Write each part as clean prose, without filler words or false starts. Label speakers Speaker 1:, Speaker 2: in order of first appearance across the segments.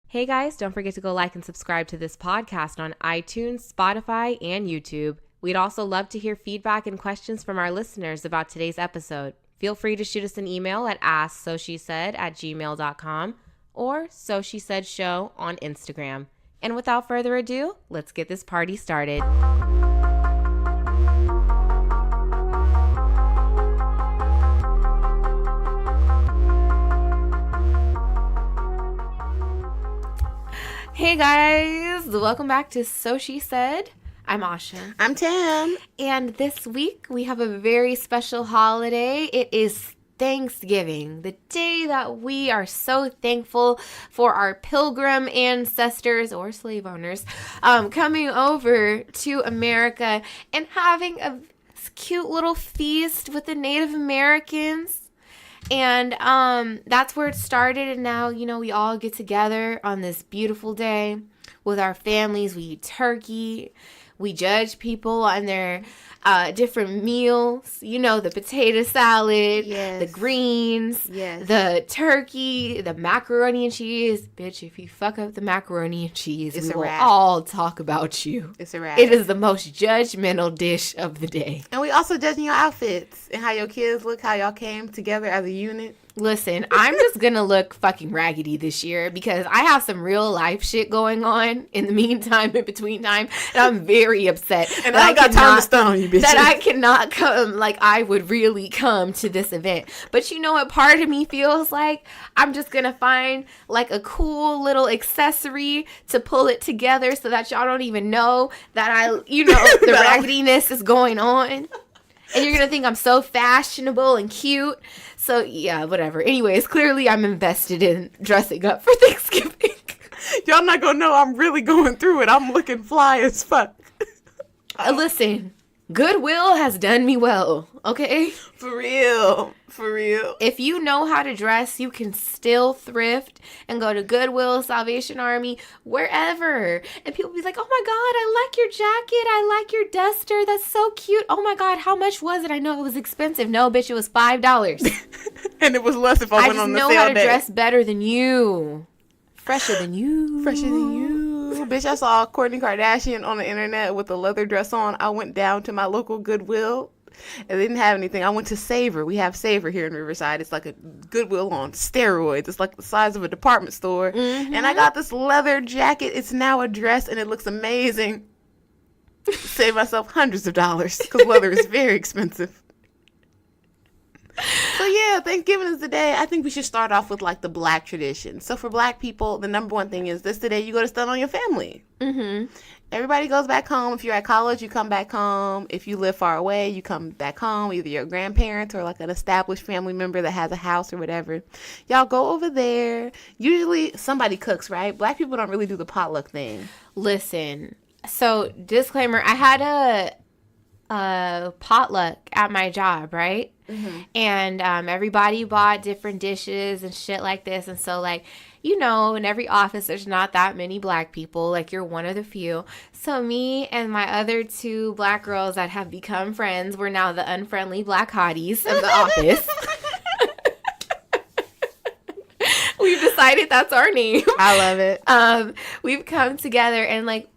Speaker 1: Hey guys, don't forget to go like and subscribe to this podcast on iTunes, Spotify, and YouTube. We'd also love to hear feedback and questions from our listeners about today's episode. Feel free to shoot us an email at asksoSheSaid@gmail.com or SoSheSaidShow on Instagram. And without further ado, let's get this party started. Hey guys, welcome back to So She Said. I'm Asha.
Speaker 2: I'm Tam.
Speaker 1: And this week we have a very special holiday. It is Thanksgiving, the day that we are so thankful for our pilgrim ancestors or slave owners coming over to America and having a cute little feast with the Native Americans. And that's where it started. And now, we all get together on this beautiful day with our families. We eat turkey. We judge people on their different meals. The potato salad,
Speaker 2: yes.
Speaker 1: The greens,
Speaker 2: yes.
Speaker 1: The turkey, the macaroni and cheese. Bitch, if you fuck up the macaroni and cheese, we will all talk about you.
Speaker 2: It's a wrap.
Speaker 1: It is the most judgmental dish of the day.
Speaker 2: And we also judging your outfits and how your kids look, how y'all came together as a unit.
Speaker 1: Listen, I'm just going to look fucking raggedy this year because I have some real life shit going on in the meantime, in between time, and I'm very upset.
Speaker 2: And I got time to stun on you, bitch.
Speaker 1: That I cannot come like I would really come to this event. But you know what part of me feels like? I'm just going to find like a cool little accessory to pull it together so that y'all don't even know that the raggediness is going on. And you're going to think I'm so fashionable and cute. So, yeah, whatever. Anyways, clearly I'm invested in dressing up for Thanksgiving.
Speaker 2: Y'all not going to know I'm really going through it. I'm looking fly as fuck.
Speaker 1: Listen, Goodwill has done me well, okay?
Speaker 2: For real. For real.
Speaker 1: If you know how to dress, you can still thrift and go to Goodwill, Salvation Army, wherever. And people be like, oh my God, I like your jacket. I like your duster. That's so cute. Oh my God, how much was it? I know it was expensive. No, bitch, it was $5.
Speaker 2: And it was less if I went on the sale day. I
Speaker 1: just know how to dress better than you. Fresher than you.
Speaker 2: Fresher than you. Bitch, I saw Kourtney Kardashian on the internet with a leather dress on. I went down to my local Goodwill. And they didn't have anything. I went to Savor. We have Savor here in Riverside. It's like a Goodwill on steroids. It's like the size of a department store. Mm-hmm. And I got this leather jacket. It's now a dress, and it looks amazing. Save myself hundreds of dollars because leather is very expensive. So yeah, Thanksgiving is the day. I think we should start off with like the Black tradition. So for Black people, the number one thing is this the day you go to stun on your family. Mm-hmm. Everybody goes back home. If you're at college, you come back home. If you live far away, you come back home. Either your grandparents or like an established family member that has a house or whatever. Y'all go over there. Usually somebody cooks, right? Black people don't really do the potluck thing.
Speaker 1: Listen, so disclaimer, I had a potluck at my job, right? Mm-hmm. And everybody bought different dishes and shit like this. And so in every office, there's not that many Black people. Like, you're one of the few. So me and my other two Black girls that have become friends, we're now the unfriendly Black hotties of the office. We've decided that's our name.
Speaker 2: I love it.
Speaker 1: We've come together and we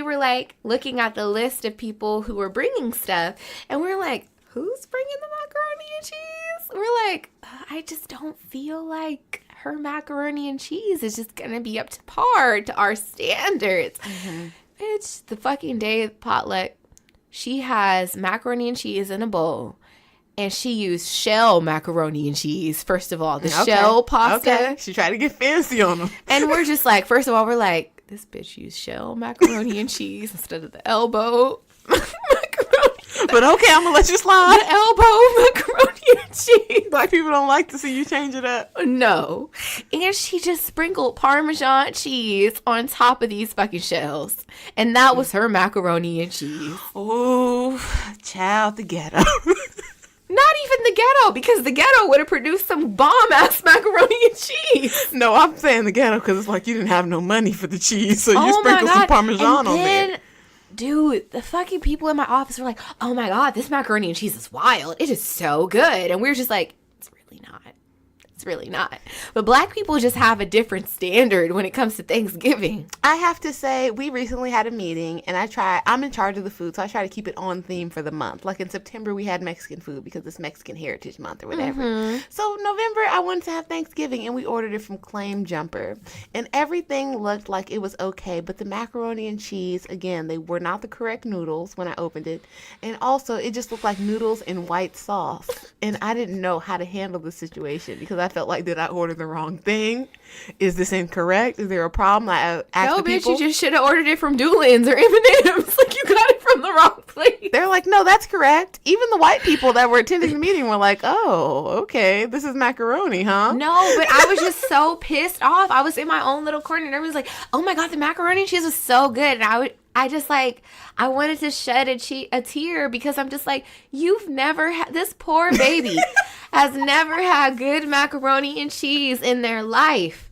Speaker 1: were looking at the list of people who were bringing stuff. And we're like, who's bringing the macaroni and cheese? We're like, I just don't feel like her macaroni and cheese is just going to be up to par to our standards. Mm-hmm. It's the fucking day of potluck. She has macaroni and cheese in a bowl. And she used shell macaroni and cheese, first of all. The shell pasta.
Speaker 2: Okay. She tried to get fancy on them.
Speaker 1: And we're just like, first of all, we're like, this bitch used shell macaroni and cheese instead of the elbow macaroni.
Speaker 2: But okay, I'm going to let you slide.
Speaker 1: The elbow macaroni and cheese.
Speaker 2: Black people don't like to see you change it up.
Speaker 1: No. And she just sprinkled Parmesan cheese on top of these fucking shells. And that was her macaroni and cheese.
Speaker 2: Oh, child, the ghetto.
Speaker 1: Not even the ghetto, because the ghetto would have produced some bomb-ass macaroni and cheese.
Speaker 2: No, I'm saying the ghetto because it's like you didn't have no money for the cheese, so you sprinkled some Parmesan on there.
Speaker 1: Dude, the fucking people in my office were like, oh my God, this macaroni and cheese is wild. It is so good. And we were just like, it's really not. It's really not. But Black people just have a different standard when it comes to Thanksgiving.
Speaker 2: I have to say, we recently had a meeting, and I'm in charge of the food, so I try to keep it on theme for the month. Like in September, we had Mexican food because it's Mexican Heritage Month or whatever. So November, I wanted to have Thanksgiving, and we ordered it from Claim Jumper. And everything looked like it was okay, but the macaroni and cheese, again, they were not the correct noodles when I opened it. And also, it just looked like noodles in white sauce. And I didn't know how to handle the situation because I felt like, did I order the wrong thing? Is this incorrect? Is there a problem? I asked
Speaker 1: No,
Speaker 2: the people.
Speaker 1: bitch, you just should have ordered it from Doolin's or M&M's. Like, you got it from the wrong place.
Speaker 2: They're like, no, that's correct. Even the white people that were attending the meeting were like, oh, okay, this is macaroni, huh?
Speaker 1: No, but I was just so pissed off. I was in my own little corner and everyone's like, oh my God, the macaroni and cheese was so good. And I wanted to shed a tear because I'm just like, you've never had, this poor baby has never had good macaroni and cheese in their life.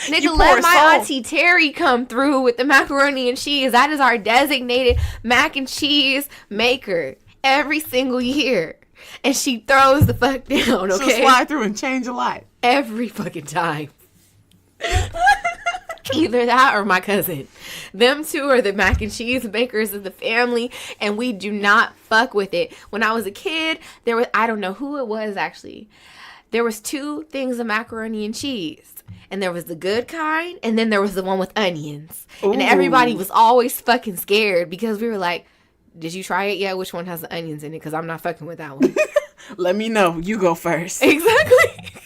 Speaker 1: Nigga, let my auntie Terry come through with the macaroni and cheese. That is our designated mac and cheese maker every single year. And she throws the fuck down, okay?
Speaker 2: She'll slide through and change a life.
Speaker 1: Every fucking time. Either that or my cousin. Them two are the mac and cheese makers of the family, and we do not fuck with it. When I was a kid, I don't know who it was actually. There was two things of macaroni and cheese. And there was the good kind, and then there was the one with onions. Ooh. And everybody was always fucking scared because we were like, did you try it yet? Which one has the onions in it? Because I'm not fucking with that one.
Speaker 2: Let me know. You go first.
Speaker 1: Exactly.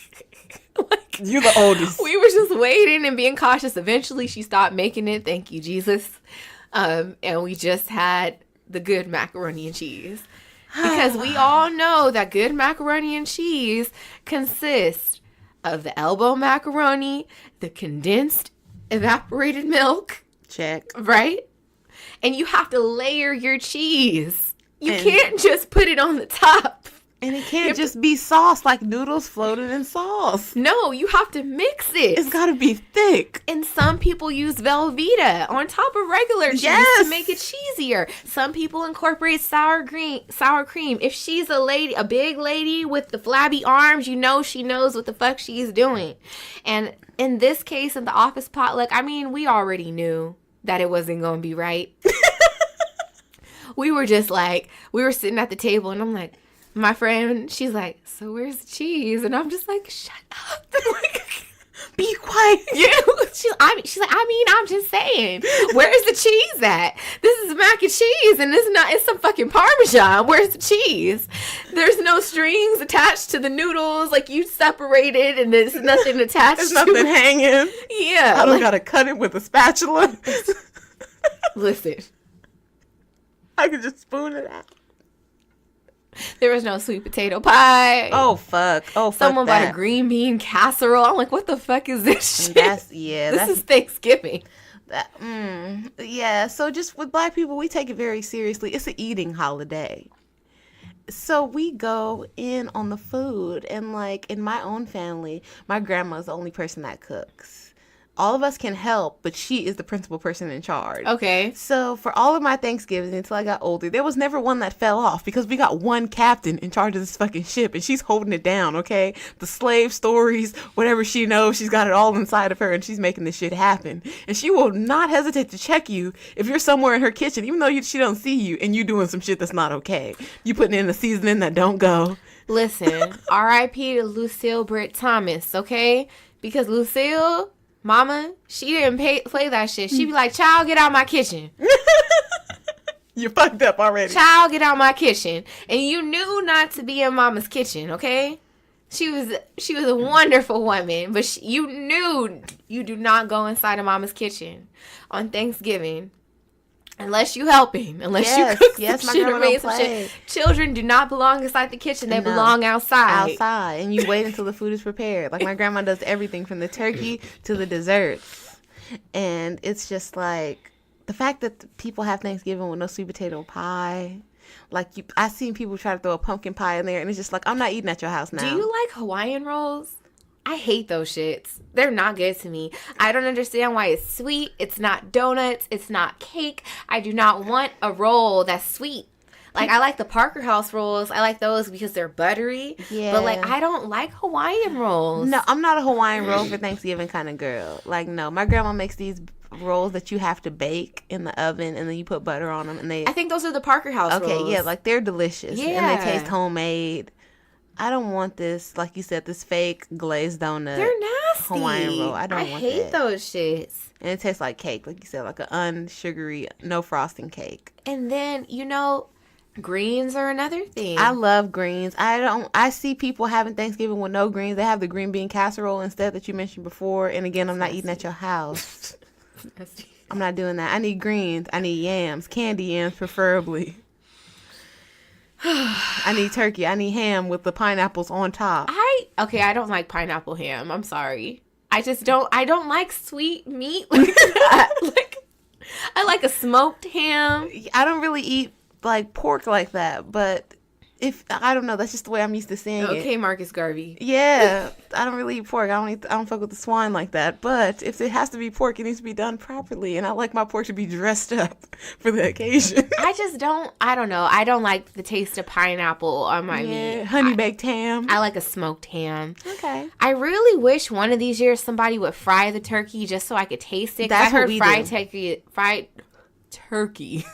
Speaker 2: You're the oldest.
Speaker 1: We were just waiting and being cautious. Eventually, she stopped making it. Thank you, Jesus. And we just had the good macaroni and cheese. Because we all know that good macaroni and cheese consists of the elbow macaroni, the condensed evaporated milk.
Speaker 2: Check.
Speaker 1: Right? And you have to layer your cheese. You can't just put it on the top.
Speaker 2: And it can't just be sauce like noodles floated in sauce.
Speaker 1: No, you have to mix it.
Speaker 2: It's got to be thick.
Speaker 1: And some people use Velveeta on top of regular cheese to make it cheesier. Some people incorporate sour cream. If she's a big lady with the flabby arms, you know she knows what the fuck she's doing. And in this case, in the office potluck, I mean, we already knew that it wasn't going to be right. We were just like, we were sitting at the table and I'm like, my friend, she's like, so where's the cheese? And I'm just like, shut up. Like,
Speaker 2: be quiet.
Speaker 1: Yeah. She's like, I'm just saying, where's the cheese at? This is mac and cheese and it's some fucking Parmesan. Where's the cheese? There's no strings attached to the noodles. Like, you separated and there's nothing attached
Speaker 2: There's nothing hanging.
Speaker 1: Yeah.
Speaker 2: I don't gotta cut it with a spatula.
Speaker 1: Listen.
Speaker 2: I could just spoon it out.
Speaker 1: There was no sweet potato pie.
Speaker 2: Oh, fuck.
Speaker 1: Someone bought a green bean casserole. I'm like, what the fuck is this shit? This is Thanksgiving.
Speaker 2: Yeah, so just with Black people, we take it very seriously. It's an eating holiday. So we go in on the food. And, like, in my own family, my grandma's the only person that cooks. All of us can help, but she is the principal person in charge.
Speaker 1: Okay.
Speaker 2: So for all of my Thanksgivings until I got older, there was never one that fell off because we got one captain in charge of this fucking ship and she's holding it down, okay? The slave stories, whatever she knows, she's got it all inside of her and she's making this shit happen. And she will not hesitate to check you if you're somewhere in her kitchen, even though she don't see you and you doing some shit that's not okay. You putting in the seasoning that don't go.
Speaker 1: Listen, R.I.P. to Lucille Britt Thomas, okay? Because Lucille... Mama, she didn't play that shit. She be like, child, get out my kitchen.
Speaker 2: You fucked up already.
Speaker 1: Child, get out my kitchen. And you knew not to be in Mama's kitchen, okay? She was a wonderful woman, but you knew you do not go inside of Mama's kitchen on Thanksgiving. Unless you helping. Unless you cook some shit or made some shit. Children do not belong inside the kitchen. They belong outside.
Speaker 2: Outside. And you wait until the food is prepared. Like, my grandma does everything from the turkey to the desserts. And it's just like, the fact that people have Thanksgiving with no sweet potato pie. Like, I've seen people try to throw a pumpkin pie in there. And it's just like, I'm not eating at your house now.
Speaker 1: Do you like Hawaiian rolls? I hate those shits. They're not good to me. I don't understand why it's sweet. It's not donuts. It's not cake. I do not want a roll that's sweet. Like, I like the Parker House rolls. I like those because they're buttery.
Speaker 2: Yeah.
Speaker 1: But, like, I don't like Hawaiian rolls.
Speaker 2: No, I'm not a Hawaiian roll for Thanksgiving kind of girl. Like, no. My grandma makes these rolls that you have to bake in the oven, and then you put butter on them. And
Speaker 1: I think those are the Parker House rolls.
Speaker 2: Okay, yeah, like, they're delicious.
Speaker 1: Yeah.
Speaker 2: And they taste homemade. I don't want this, like you said, this fake glazed donut.
Speaker 1: They're nasty.
Speaker 2: Hawaiian roll. I don't want that.
Speaker 1: I hate those shits.
Speaker 2: And it tastes like cake, like you said, like an unsugary, no frosting cake.
Speaker 1: And then, greens are another thing.
Speaker 2: I love greens. I see people having Thanksgiving with no greens. They have the green bean casserole instead that you mentioned before. And again, I'm not eating at your house. I'm not doing that. I need greens. I need yams, candy yams preferably. I need turkey. I need ham with the pineapples on top.
Speaker 1: I don't like pineapple ham. I'm sorry. I don't like sweet meat like that. Like, I like a smoked ham.
Speaker 2: I don't really eat like pork like that, but I don't know, that's just the way I'm used to seeing it.
Speaker 1: Okay, Marcus Garvey.
Speaker 2: Yeah, I don't really eat pork. I don't fuck with the swine like that. But if it has to be pork, it needs to be done properly, and I like my pork to be dressed up for the occasion.
Speaker 1: I don't know. I don't like the taste of pineapple on my meat.
Speaker 2: Honey baked ham.
Speaker 1: I like a smoked ham.
Speaker 2: Okay.
Speaker 1: I really wish one of these years somebody would fry the turkey just so I could taste it.
Speaker 2: That's what we do.
Speaker 1: Fried turkey.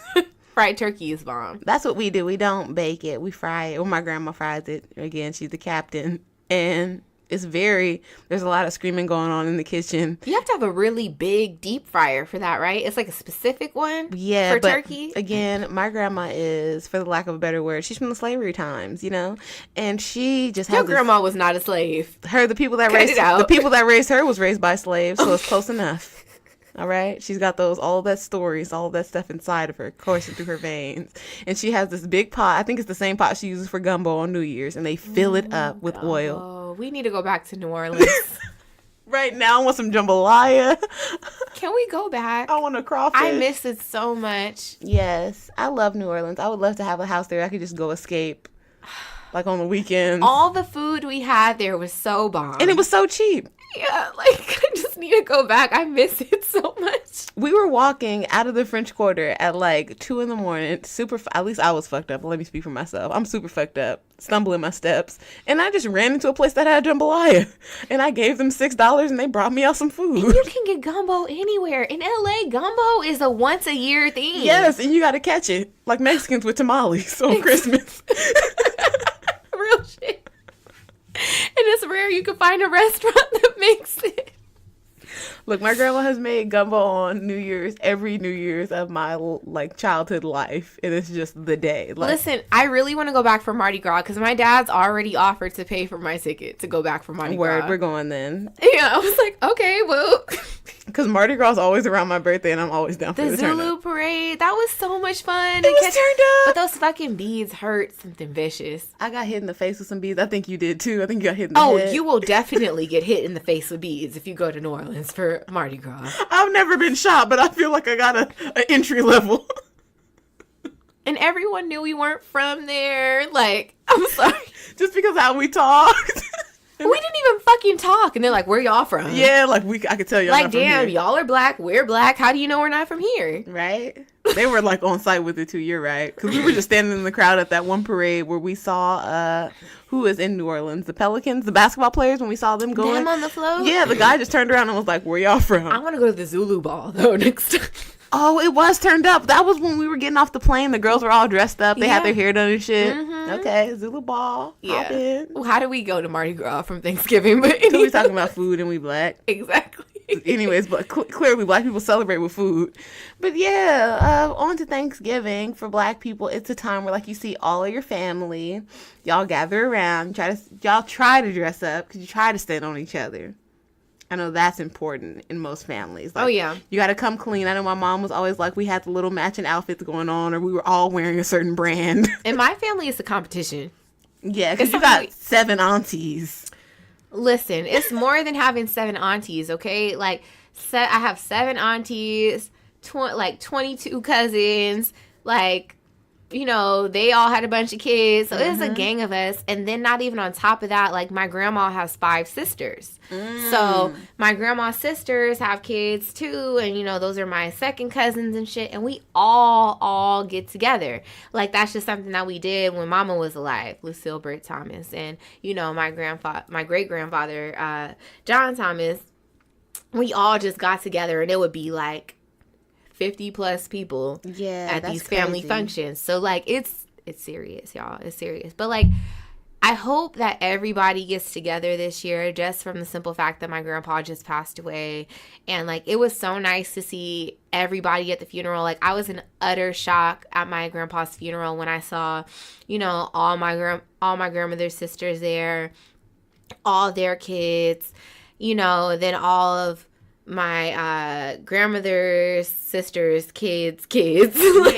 Speaker 1: Fried turkey is bomb.
Speaker 2: That's what we do. We don't bake it. We fry it. Well, my grandma fries it. Again, she's the captain. And there's a lot of screaming going on in the kitchen.
Speaker 1: You have to have a really big deep fryer for that, right? It's like a specific one for turkey.
Speaker 2: Again, my grandma is, for the lack of a better word, she's from the slavery times, and she just has
Speaker 1: Your grandma was not a slave.
Speaker 2: The people that raised her was raised by slaves, so it's close enough. All right. She's got all of that stories, all of that stuff inside of her, coursing through her veins. And she has this big pot. I think it's the same pot she uses for gumbo on New Year's. And they fill it up with oil.
Speaker 1: Oh, we need to go back to New Orleans.
Speaker 2: Right now, I want some jambalaya.
Speaker 1: Can we go back?
Speaker 2: I want a crawfish.
Speaker 1: I miss it so much.
Speaker 2: Yes. I love New Orleans. I would love to have a house there. I could just go escape. Like on the weekends.
Speaker 1: All the food we had there was so bomb.
Speaker 2: And it was so cheap.
Speaker 1: Yeah, like, I just need to go back. I miss it so much.
Speaker 2: We were walking out of the French Quarter at like 2 a.m. At least I was fucked up. Let me speak for myself. I'm super fucked up, stumbling my steps. And I just ran into a place that had jambalaya. And I gave them $6 and they brought me out some food.
Speaker 1: And you can get gumbo anywhere. In LA, gumbo is a once a year thing.
Speaker 2: Yes, and you got to catch it. Like Mexicans with tamales on Christmas.
Speaker 1: Real shit. And it's rare you can find a restaurant that makes it.
Speaker 2: Look, my grandma has made gumbo on every New Year's of my childhood life, and it's just the day.
Speaker 1: Listen, I really want to go back for Mardi Gras because my dad's already offered to pay for my ticket to go back for Mardi Gras.
Speaker 2: We're going then.
Speaker 1: Yeah, I was like, okay, well.
Speaker 2: Because Mardi Gras is always around my birthday, and I'm always down for the
Speaker 1: Zulu parade. That was so much fun.
Speaker 2: It was turned up.
Speaker 1: But those fucking beads hurt something vicious.
Speaker 2: I got hit in the face with some beads. I think you did too. I think you got hit in the head.
Speaker 1: Oh, you will definitely get hit in the face with beads if you go to New Orleans for Mardi Gras.
Speaker 2: I've never been shot, but I feel like I got an entry level.
Speaker 1: And everyone knew we weren't from there. Like, I'm sorry.
Speaker 2: Just because how we talked.
Speaker 1: We didn't even fucking talk. And they're like, where y'all from?
Speaker 2: Yeah, I could tell y'all
Speaker 1: like,
Speaker 2: not from
Speaker 1: damn,
Speaker 2: here.
Speaker 1: y'all are black. We're black. How do you know we're not from here?
Speaker 2: Right? They were like on site with it too. You're right. Because we were just standing in the crowd at that one parade where we saw who is in New Orleans, the Pelicans, the basketball players. When we saw them going,
Speaker 1: them on the float.
Speaker 2: Yeah, the guy just turned around and was like, "Where y'all from?"
Speaker 1: I want to go to the Zulu ball though next time.
Speaker 2: Oh, it was turned up. That was when we were getting off the plane. The girls were all dressed up. They had their hair done and shit. Mm-hmm. Okay, Zulu ball.
Speaker 1: Yeah. Well, how do we go to Mardi Gras from Thanksgiving? But
Speaker 2: anyway. We talking about food and we black.
Speaker 1: Exactly.
Speaker 2: Anyways, but clearly black people celebrate with food. But yeah, on to Thanksgiving for black people. It's a time where you see all of your family. Y'all gather around. Y'all try to dress up because you try to stand on each other. I know that's important in most families.
Speaker 1: Oh, yeah.
Speaker 2: You got to come clean. I know my mom was always like, we had the little matching outfits going on, or we were all wearing a certain brand.
Speaker 1: In my family, it's a competition.
Speaker 2: Yeah, because you got 7 aunties.
Speaker 1: Listen, it's more than having 7 aunties, okay? I have 7 aunties, 22 cousins, they all had a bunch of kids. So it was a gang of us. And then not even on top of that, like my grandma has 5 sisters. So my grandma's sisters have kids too. And, those are my second cousins and shit. And we all get together. Like that's just something that we did when Mama was alive, Lucille Britt Thomas. And, my great grandfather, John Thomas, we all just got together and it would be like 50 plus people at these family functions. So like it's serious, y'all. It's serious. But like I hope that everybody gets together this year, just from the simple fact that my grandpa just passed away. And like it was so nice to see everybody at the funeral. Like I was in utter shock at my grandpa's funeral when I saw, all my grandmother's sisters there, all their kids, then all of my grandmother's sister's kids like,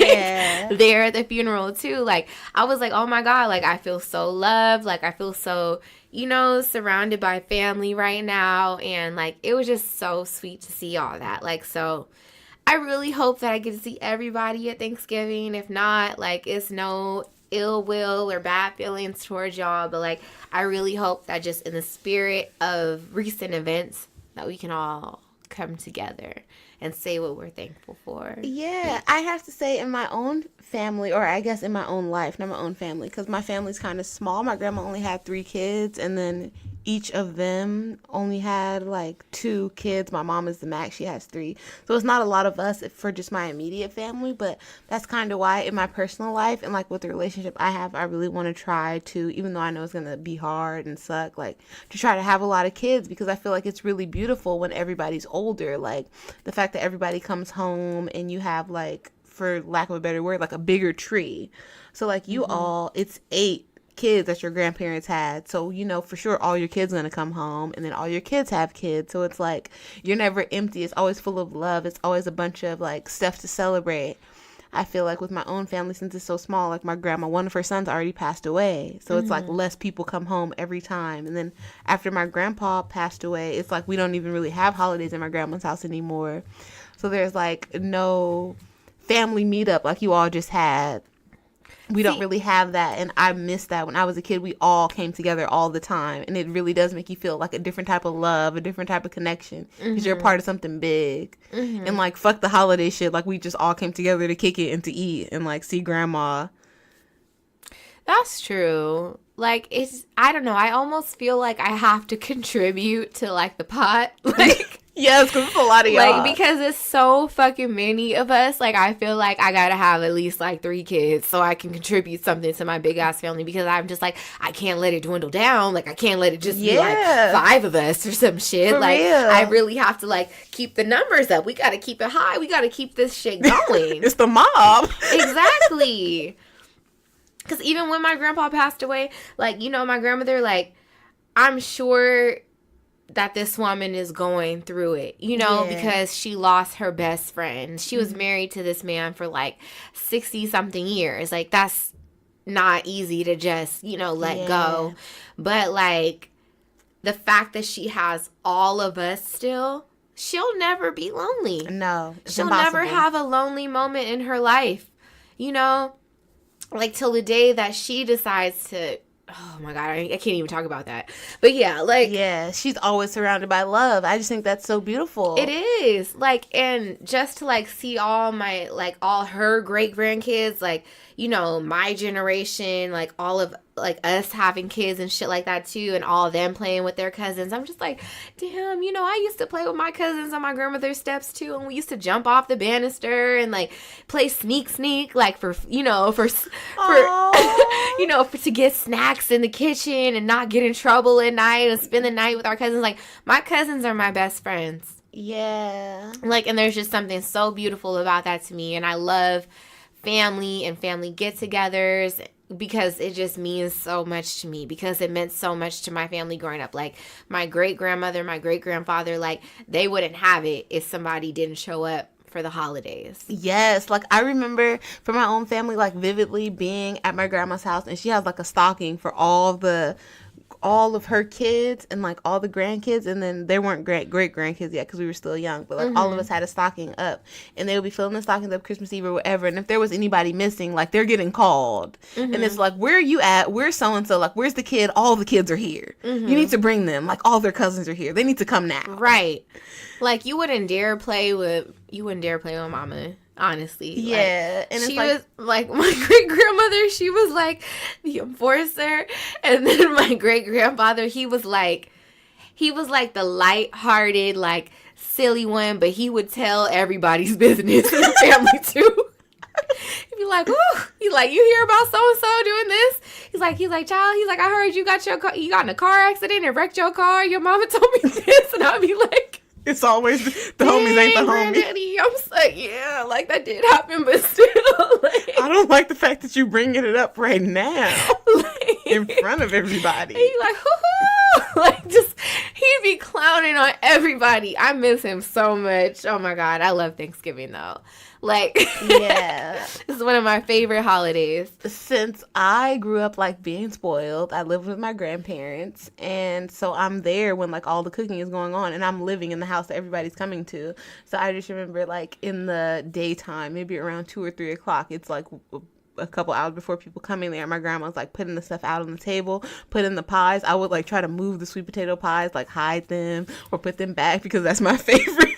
Speaker 1: there at the funeral too. Like I was like, oh my God, like I feel so loved, like I feel so surrounded by family right now. And like it was just so sweet to see all that. Like, so I really hope that I get to see everybody at Thanksgiving. If not, like it's no ill will or bad feelings towards y'all, but like I really hope that just in the spirit of recent events that we can all come together and say what we're thankful for.
Speaker 2: Yeah, I have to say in my own family, or I guess in my own life, not my own family, because my family's kind of small. My grandma only had 3 kids, and then each of them only had like 2 kids. My mom is the max. She has 3. So it's not a lot of us for just my immediate family, but that's kind of why in my personal life and like with the relationship I have, I really want to try to, even though I know it's going to be hard and suck, like to try to have a lot of kids, because I feel like it's really beautiful when everybody's older. Like the fact that everybody comes home and you have like, for lack of a better word, like a bigger tree. So like you all, it's 8 kids that your grandparents had, so for sure all your kids gonna come home, and then all your kids have kids, so it's like you're never empty. It's always full of love. It's always a bunch of like stuff to celebrate. I feel like with my own family, since it's so small, like my grandma, one of her sons already passed away, so it's like less people come home every time. And then after my grandpa passed away, it's like we don't even really have holidays in my grandma's house anymore, so there's like no family meetup like you all just had. We don't really have that, and I miss that. When I was a kid, we all came together all the time, and it really does make you feel like a different type of love, a different type of connection, because you're a part of something big. And like fuck the holiday shit, like we just all came together to kick it and to eat and like see grandma.
Speaker 1: That's true. Like it's, I don't know, I almost feel like I have to contribute to like the pot, like
Speaker 2: yes, because it's a lot of y'all.
Speaker 1: Like, because it's so fucking many of us. Like, I feel like I gotta have at least, like, 3 kids so I can contribute something to my big-ass family, because I'm just, like, I can't let it dwindle down. Like, I can't let it just be, like, 5 of us or some shit.
Speaker 2: For
Speaker 1: like,
Speaker 2: real.
Speaker 1: I really have to, like, keep the numbers up. We gotta keep it high. We gotta keep this shit going.
Speaker 2: It's the mob.
Speaker 1: Exactly. Because even when my grandpa passed away, like, my grandmother, like, I'm sure that this woman is going through it, because she lost her best friend. She was married to this man for like 60 something years. Like that's not easy to just, let go. But like the fact that she has all of us still, she'll never be lonely.
Speaker 2: No,
Speaker 1: she'll
Speaker 2: impossible.
Speaker 1: never have a lonely moment in her life, like till the day that she decides to, oh my God, I can't even talk about that. But yeah, like.
Speaker 2: Yeah, she's always surrounded by love. I just think that's so beautiful.
Speaker 1: It is. Like, and just to like see all my, like all her great grandkids, like, my generation, like all of like us having kids and shit like that too, and all of them playing with their cousins. I'm just like, damn, I used to play with my cousins on my grandmother's steps too, and we used to jump off the banister and like play sneak, like for to get snacks in the kitchen and not get in trouble at night and spend the night with our cousins. Like my cousins are my best friends.
Speaker 2: Yeah.
Speaker 1: Like, and there's just something so beautiful about that to me, and I love family and family get-togethers, because it just means so much to me, because it meant so much to my family growing up. Like my great-grandmother, my great-grandfather, like they wouldn't have it if somebody didn't show up for the holidays.
Speaker 2: Yes, like I remember for my own family, like vividly being at my grandma's house, and she has like a stocking for all all of her kids and like all the grandkids, and then they weren't great grandkids yet because we were still young, but like all of us had a stocking up, and they would be filling the stockings up Christmas Eve or whatever, and if there was anybody missing, like they're getting called, and it's like, where are you at? Where's so and so? Like, where's the kid? All the kids are here. You need to bring them. Like, all their cousins are here. They need to come now.
Speaker 1: Right. Like, you wouldn't dare play with mama. Honestly.
Speaker 2: Yeah.
Speaker 1: Like,
Speaker 2: and
Speaker 1: she
Speaker 2: it's
Speaker 1: was like my great grandmother, she was like the enforcer. And then my great grandfather, he was like the light-hearted, like silly one, but he would tell everybody's business in the family too. He'd be like, ooh, he's like, you hear about so-and-so doing this? He's like, child, he's like, I heard you got in a car accident and wrecked your car. Your mama told me this. And I'd be like,
Speaker 2: it's always the homies ain't the homie.
Speaker 1: Granddaddy. I'm like, yeah, like that did happen, but still. Like,
Speaker 2: I don't like the fact that you bringing it up right now
Speaker 1: like,
Speaker 2: in front of everybody.
Speaker 1: And he's like, hoo-hoo. Like, just, he'd be clowning on everybody. I miss him so much. Oh my God. I love Thanksgiving though. Like,
Speaker 2: yeah,
Speaker 1: this is one of my favorite holidays.
Speaker 2: Since I grew up like being spoiled, I lived with my grandparents, and so I'm there when like all the cooking is going on, and I'm living in the house that everybody's coming to. So I just remember like in the daytime, maybe around 2 or 3 o'clock, it's like a couple hours before people coming there, my grandma's like putting the stuff out on the table, putting the pies. I would like try to move the sweet potato pies, like hide them or put them back because that's my favorite.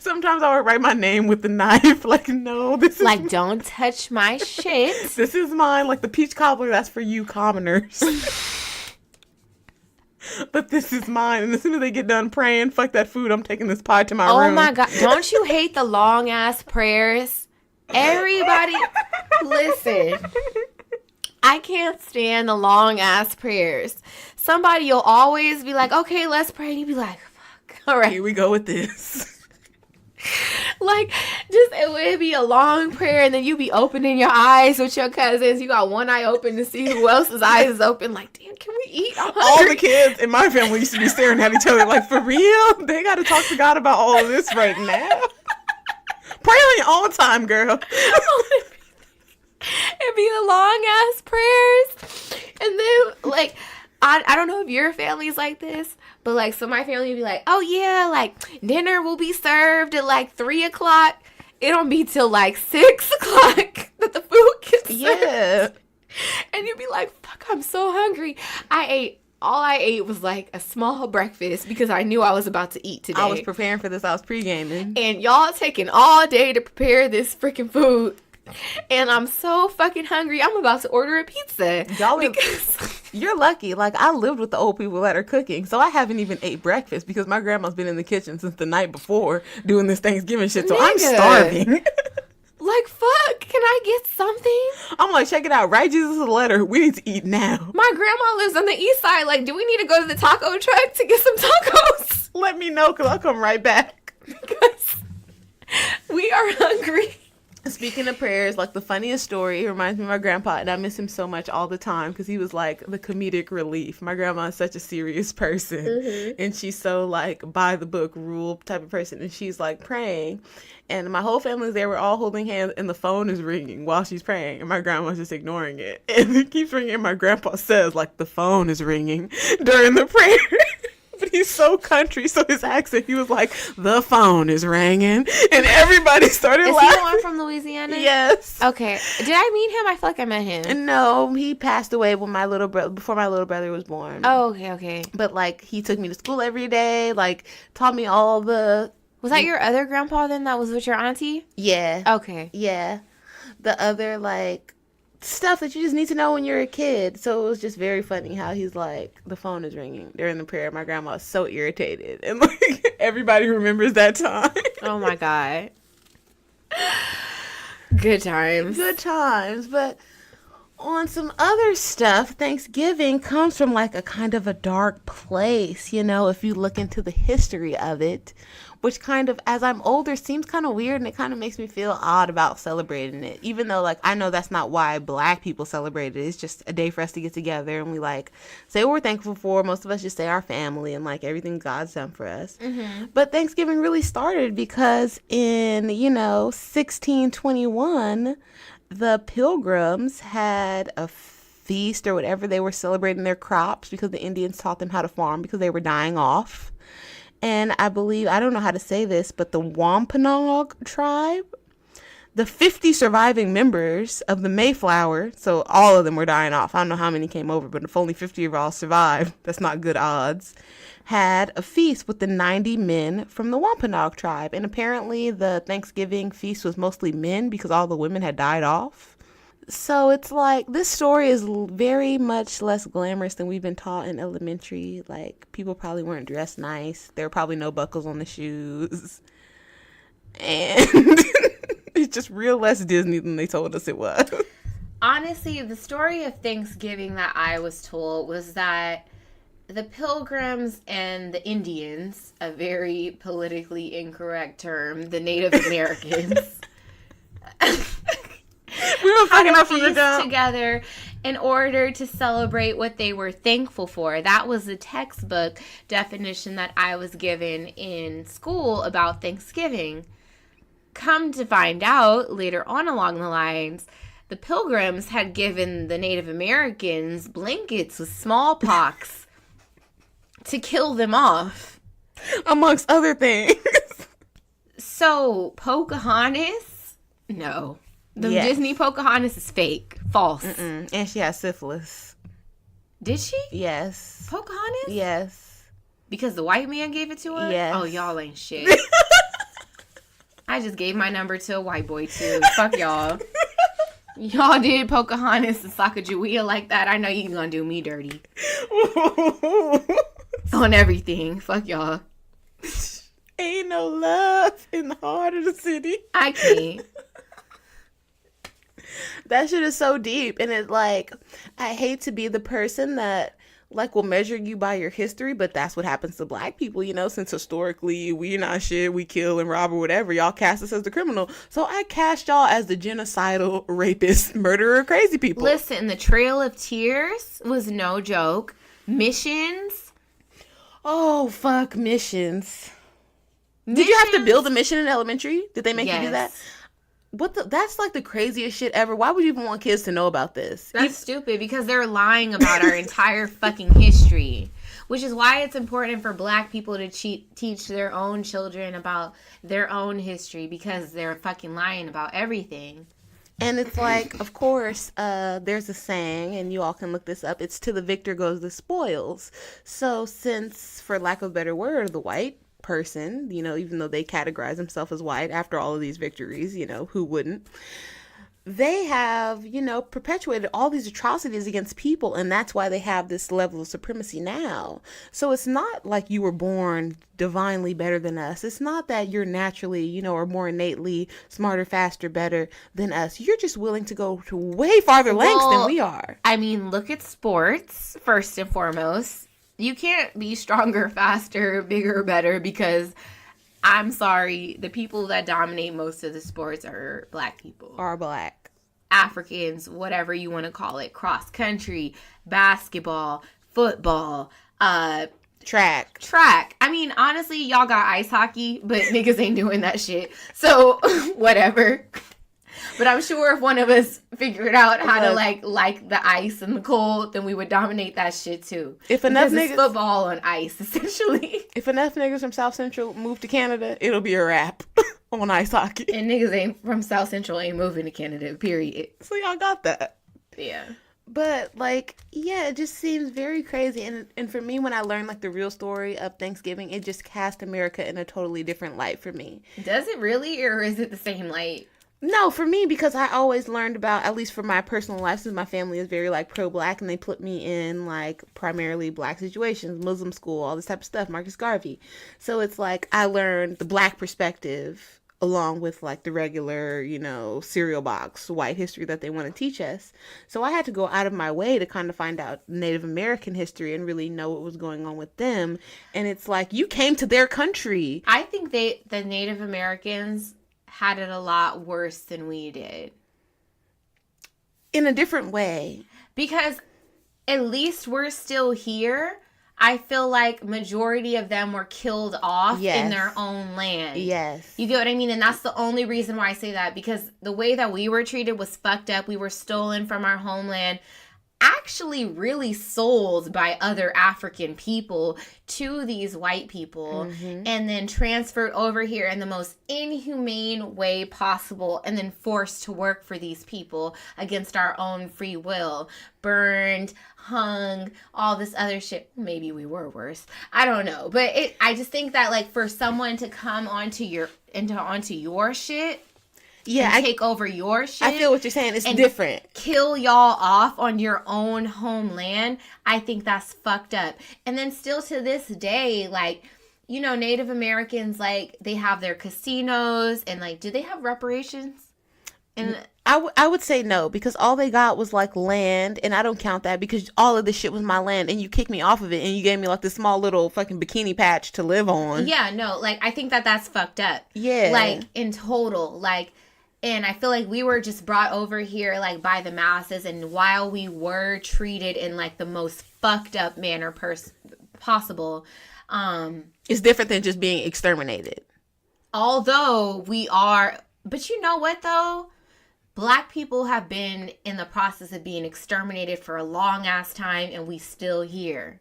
Speaker 2: Sometimes I would write my name with the knife, like, no, this is
Speaker 1: like, don't touch my shit.
Speaker 2: This is mine. Like the peach cobbler, that's for you commoners. But this is mine. And as soon as they get done praying, fuck that food, I'm taking this pie to my room.
Speaker 1: Oh my God. Don't you hate the long ass prayers? Everybody, listen. I can't stand the long ass prayers. Somebody will always be like, okay, let's pray. And you be like, fuck. All right.
Speaker 2: Here we go with this.
Speaker 1: Like, just it would be a long prayer, and then you be opening your eyes with your cousins. You got one eye open to see who else's eyes is open. Like, damn, can we eat?
Speaker 2: All the kids in my family used to be staring at each other like, for real? They got to talk to God about all of this right now? Pray on your own time, girl.
Speaker 1: It'd be the long ass prayers, and then like, I don't know if your family's like this, but like, so my family would be like, oh yeah, like dinner will be served at like 3 o'clock. It don't be till like 6 o'clock that the food gets served.
Speaker 2: Yeah.
Speaker 1: And you'd be like, fuck, I'm so hungry. All I ate was like a small breakfast because I knew I was about to eat today.
Speaker 2: I was preparing for this. I was pre-gaming.
Speaker 1: And y'all taking all day to prepare this freaking food. And I'm so fucking hungry. I'm about to order a pizza.
Speaker 2: You're lucky. Like, I lived with the old people that are cooking, so I haven't even ate breakfast because my grandma's been in the kitchen since the night before doing this Thanksgiving shit. So I'm starving.
Speaker 1: Like, fuck, can I get something?
Speaker 2: I'm like, check it out. Write Jesus a letter. We need to eat now.
Speaker 1: My grandma lives on the east side. Like, do we need to go to the taco truck to get some tacos?
Speaker 2: Let me know, because I'll come right back.
Speaker 1: Because we are hungry.
Speaker 2: Speaking of prayers, like the funniest story, it reminds me of my grandpa, and I miss him so much all the time because he was like the comedic relief. My grandma is such a serious person, and she's so like by the book rule type of person, and she's like praying, and my whole family's there. We're all holding hands, and the phone is ringing while she's praying, and my grandma's just ignoring it, and it keeps ringing. And my grandpa says like the phone is ringing during the prayer. But he's so country, so his accent, he was like, the phone is ringing. And everybody started laughing.
Speaker 1: Is he the one from Louisiana?
Speaker 2: Yes.
Speaker 1: Okay. Did I meet him? I feel like I met him.
Speaker 2: No, he passed away when before my little brother was born.
Speaker 1: Oh, okay.
Speaker 2: But, like, he took me to school every day, like, taught me all the...
Speaker 1: Was that your other grandpa then that was with your auntie?
Speaker 2: Yeah.
Speaker 1: Okay.
Speaker 2: Yeah. The other, like... stuff that you just need to know when you're a kid. So it was just very funny how he's like, the phone is ringing during the prayer. My grandma was so irritated, and like everybody remembers that time.
Speaker 1: Oh my God. Good times.
Speaker 2: Good times. But on some other stuff, Thanksgiving comes from like a kind of a dark place, you know, if you look into the history of it, which kind of, as I'm older, seems kind of weird, and it kind of makes me feel odd about celebrating it, even though, like, I know that's not why Black people celebrate it. It's just a day for us to get together, and we, like, say what we're thankful for. Most of us just say our family and, like, everything God's done for us. Mm-hmm. But Thanksgiving really started because in, 1621, the Pilgrims had a feast or whatever. They were celebrating their crops because the Indians taught them how to farm because they were dying off. And I believe, I don't know how to say this, but the Wampanoag tribe, the 50 surviving members of the Mayflower, so all of them were dying off. I don't know how many came over, but if only 50 of all survived, that's not good odds, had a feast with the 90 men from the Wampanoag tribe. And apparently the Thanksgiving feast was mostly men because all the women had died off. So it's like, this story is very much less glamorous than we've been taught in elementary. Like, people probably weren't dressed nice. There were probably no buckles on the shoes. And it's just real less Disney than they told us it was.
Speaker 1: Honestly, the story of Thanksgiving that I was told was that the Pilgrims and the Indians, a very politically incorrect term, the Native Americans,
Speaker 2: We were fucking
Speaker 1: had a
Speaker 2: up from the
Speaker 1: feast
Speaker 2: jump.
Speaker 1: together in order to celebrate what they were thankful for. That was the textbook definition that I was given in school about Thanksgiving. Come to find out later on along the lines, the Pilgrims had given the Native Americans blankets with smallpox to kill them off.
Speaker 2: Amongst other things.
Speaker 1: So, Pocahontas? No. The
Speaker 2: Yes.
Speaker 1: Disney Pocahontas is fake. False.
Speaker 2: And she has syphilis.
Speaker 1: Did she?
Speaker 2: Yes.
Speaker 1: Pocahontas?
Speaker 2: Yes.
Speaker 1: Because the white man gave it to her?
Speaker 2: Yes.
Speaker 1: Oh, y'all ain't shit. I just gave my number to a white boy, too. Fuck y'all. Y'all did Pocahontas and Sacagawea like that. I know you gonna do me dirty. On everything. Fuck y'all.
Speaker 2: Ain't no love in the heart of the city.
Speaker 1: I can't.
Speaker 2: That shit is so deep. And it's like, I hate to be the person that like will measure you by your history, but that's what happens to black people, you know, since historically we're not shit, we kill and rob or whatever. Y'all cast us as the criminal. So I cast y'all as the genocidal, rapist, murderer, crazy people.
Speaker 1: Listen, the Trail of Tears was no joke. Missions.
Speaker 2: Oh, fuck missions. Did you have to build a mission in elementary? Did they make you do that? That's like the craziest shit ever. Why would you even want kids to know about this?
Speaker 1: That's stupid because they're lying about our entire fucking history. Which is why it's important for black people to teach their own children about their own history because they're fucking lying about everything.
Speaker 2: And it's like, of course, there's a saying, and you all can look this up. It's to the victor goes the spoils. So since, for lack of a better word, the white person, you know, even though they categorize themselves as white after all of these victories, you know, who wouldn't? They have, you know, perpetuated all these atrocities against people, and that's why they have this level of supremacy now. So it's not like you were born divinely better than us. It's not that you're naturally, you know, or more innately smarter, faster, better than us. You're just willing to go to way farther lengths than we are.
Speaker 1: I mean, look at sports, first and foremost. You can't be stronger, faster, bigger, better because, I'm sorry, the people that dominate most of the sports are black people.
Speaker 2: Are black.
Speaker 1: Africans, whatever you want to call it. Cross country, basketball, football,
Speaker 2: track.
Speaker 1: I mean, honestly, y'all got ice hockey, but niggas ain't doing that shit. So, whatever. But I'm sure if one of us figured out how to like the ice and the cold, then we would dominate that shit too.
Speaker 2: If enough
Speaker 1: because
Speaker 2: niggas,
Speaker 1: it's football on ice, essentially.
Speaker 2: If enough niggas from South Central move to Canada, it'll be a wrap on ice hockey.
Speaker 1: And niggas ain't from South Central ain't moving to Canada, period.
Speaker 2: So y'all got that.
Speaker 1: Yeah.
Speaker 2: But, like, yeah, it just seems very crazy. And for me, when I learned, like, the real story of Thanksgiving, it just cast America in a totally different light for me.
Speaker 1: Does it really, or is it the same light?
Speaker 2: No, for me, because I always learned about, at least for my personal life, since my family is very, like, pro-black, and they put me in, like, primarily black situations, Muslim school, all this type of stuff, Marcus Garvey. So it's like, I learned the black perspective, along with, like, the regular, you know, cereal box, white history that they want to teach us. So I had to go out of my way to kind of find out Native American history and really know what was going on with them. And it's like, you came to their country.
Speaker 1: I think the Native Americans had it a lot worse than we did.
Speaker 2: In a different way.
Speaker 1: Because at least we're still here. I feel like majority of them were killed off in their own land.
Speaker 2: Yes.
Speaker 1: You get what I mean? And that's the only reason why I say that. Because the way that we were treated was fucked up. We were stolen from our homeland actually really sold by other African people to these white people, and then transferred over here in the most inhumane way possible, and then forced to work for these people against our own free will, burned, hung, all this other shit. Maybe we were worse, I don't know, but I just think that, like, for someone to come onto your shit, and take over your shit.
Speaker 2: I feel what you're saying. It's different.
Speaker 1: Kill y'all off on your own homeland. I think that's fucked up. And then still to this day, like, you know, Native Americans, like, they have their casinos, and, like, do they have reparations? And
Speaker 2: I would say no, because all they got was, like, land, and I don't count that because all of this shit was my land, and you kicked me off of it, and you gave me, like, this small little fucking bikini patch to live on.
Speaker 1: Yeah, no, like, I think that that's fucked up.
Speaker 2: Yeah.
Speaker 1: Like, in total, like, and I feel like we were just brought over here, like, by the masses, and while we were treated in, like, the most fucked up manner possible,
Speaker 2: it's different than just being exterminated.
Speaker 1: Although we are, but you know what, though? Black people have been in the process of being exterminated for a long ass time, and we still here.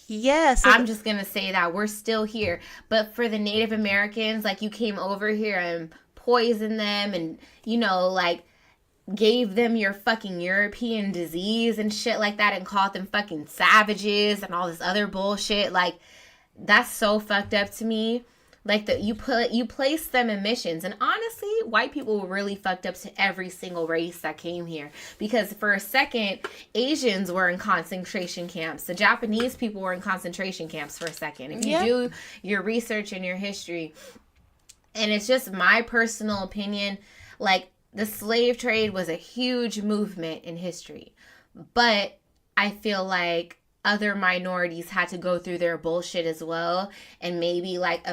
Speaker 2: Yes.
Speaker 1: I'm just going to say that. We're still here. But for the Native Americans, like, you came over here and poisoned them and, you know, like, gave them your fucking European disease and shit like that, and called them fucking savages and all this other bullshit. Like, that's so fucked up to me. Like, you place them in missions. And honestly, white people were really fucked up to every single race that came here. Because for a second, Asians were in concentration camps. The Japanese people were in concentration camps for a second. If you do your research and your history. And it's just my personal opinion. Like, the slave trade was a huge movement in history. But I feel like other minorities had to go through their bullshit as well. And maybe, like,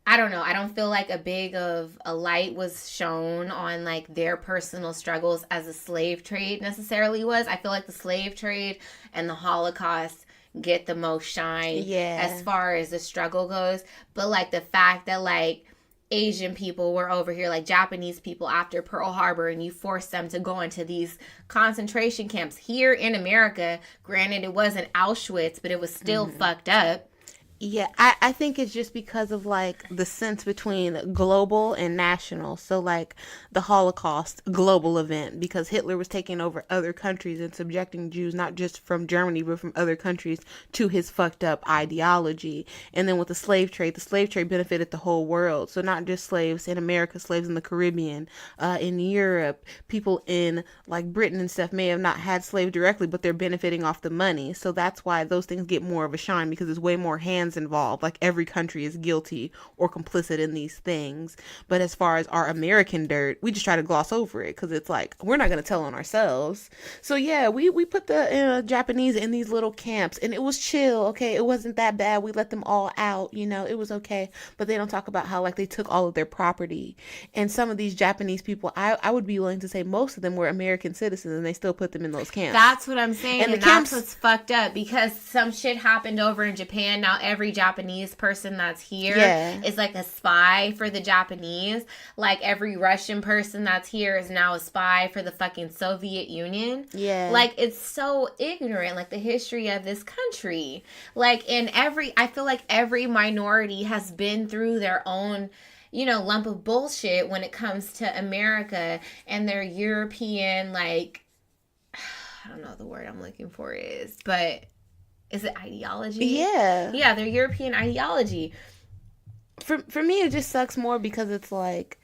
Speaker 1: I don't know. I don't feel like a big of a light was shown on, like, their personal struggles as the slave trade necessarily was. I feel like the slave trade and the Holocaust get the most shine as far as the struggle goes. But, like, the fact that, like, Asian people were over here, like Japanese people after Pearl Harbor, and you forced them to go into these concentration camps here in America. Granted, it wasn't Auschwitz, but it was still fucked up.
Speaker 2: Yeah, I think it's just because of, like, the sense between global and national. So, like, the Holocaust, global event, because Hitler was taking over other countries and subjecting Jews, not just from Germany, but from other countries, to his fucked up ideology. And then with the slave trade benefited the whole world. So not just slaves in America, slaves in the Caribbean, in Europe, people in, like, Britain and stuff may have not had slaves directly, but they're benefiting off the money. So that's why those things get more of a shine, because there's way more hands involved. Like, every country is guilty or complicit in these things. But as far as our American dirt, we just try to gloss over it because it's like, we're not going to tell on ourselves. So yeah, we put the Japanese in these little camps, and it was chill. Okay, it wasn't that bad. We let them all out, you know, it was okay. But they don't talk about how, like, they took all of their property. And some of these Japanese people, I would be willing to say most of them were American citizens, and they still put them in those camps.
Speaker 1: That's what I'm saying, and that's what's fucked up, because some shit happened over in Japan. Now every Japanese person that's here is like a spy for the Japanese. Like, every Russian person that's here is now a spy for the fucking Soviet Union. Like, it's so ignorant, like, the history of this country. Like, I feel like every minority has been through their own, you know, lump of bullshit when it comes to America and their European, like, I don't know what the word I'm looking for is, but is it ideology? Yeah, their European ideology.
Speaker 2: For me, it just sucks more because it's like,